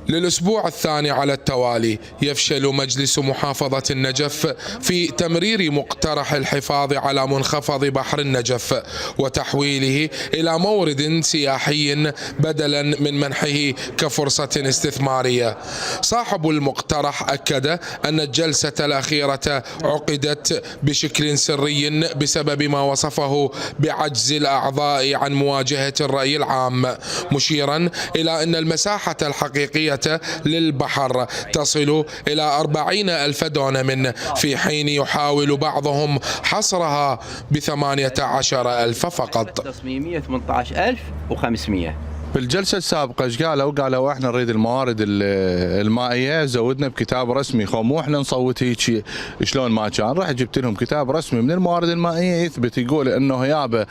للأسبوع الثاني على التوالي يفشل مجلس محافظة النجف في تمرير مقترح الحفاظ على منخفض بحر النجف وتحويله إلى مورد سياحي بدلا من منحه كفرصة استثمارية. صاحب المقترح أكد أن الجلسة الأخيرة عقدت بشكل سري بسبب ما وصفه بعجز الأعضاء عن مواجهة الرأي العام، مشيرا إلى أن المساحة الحقيقية للبحر تصل إلى 40,000 دونم، في حين يحاول بعضهم حصرها ب18,000 فقط. تصميمية 18,500. بالجلسة السابقة ايش قالوا؟ قالوا احنا نريد الموارد المائية، زودنا بكتاب رسمي. مو احنا نصوت هيك شلون ما كان، رحت جبت لهم كتاب رسمي من الموارد المائية يثبت، يقول انه يابا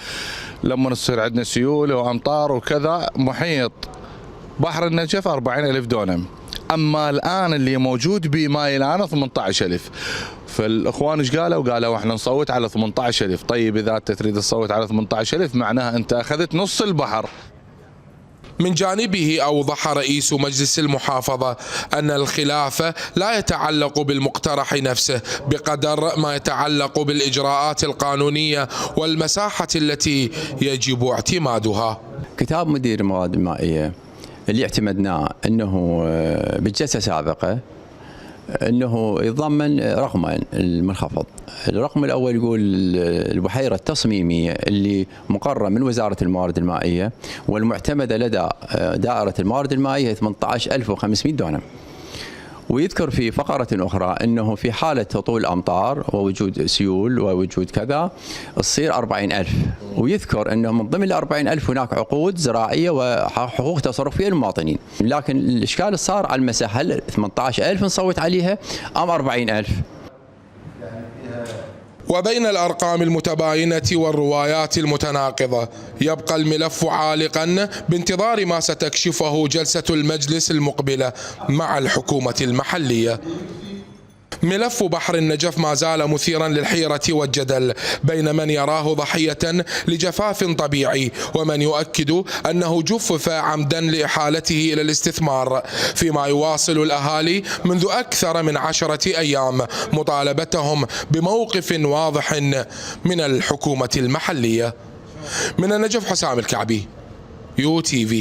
لما تصير عندنا سيول وامطار وكذا محيط بحر النجف 40,000 دونم، اما الان اللي موجود بماي الان 18,000. فالاخوان ايش قالوا؟ قالوا احنا نصوت على 18,000. طيب اذا انت تريد تصوت على 18,000 معناها انت اخذت نص البحر. من جانبه أوضح رئيس مجلس المحافظة أن الخلاف لا يتعلق بالمقترح نفسه بقدر ما يتعلق بالإجراءات القانونية والمساحة التي يجب اعتمادها. كتاب مدير المواد المائية اللي اعتمدناه انه بالجلسة السابقة انه يتضمن رقمين المنخفض. الرقم الاول يقول البحيره التصميميه اللي مقرره من وزاره الموارد المائيه والمعتمده لدى دائره الموارد المائيه 18,500 دونم. ويذكر في فقرة أخرى أنه في حالة هطول أمطار ووجود سيول ووجود كذا تصير 40,000. ويذكر أنه من ضمن ال 40,000 هناك عقود زراعية وحقوق تصرفية للمواطنين. لكن الإشكال صار على المساحة، هل 18,000 نصوت عليها أم 40,000؟ وبين الأرقام المتباينة والروايات المتناقضة يبقى الملف عالقا بانتظار ما ستكشفه جلسة المجلس المقبلة مع الحكومة المحلية. ملف بحر النجف ما زال مثيرا للحيرة والجدل بين من يراه ضحية لجفاف طبيعي ومن يؤكد أنه جفف عمدا لإحالته إلى الاستثمار، فيما يواصل الأهالي منذ أكثر من 10 أيام مطالبتهم بموقف واضح من الحكومة المحلية. من النجف حسام الكعبي، UTV.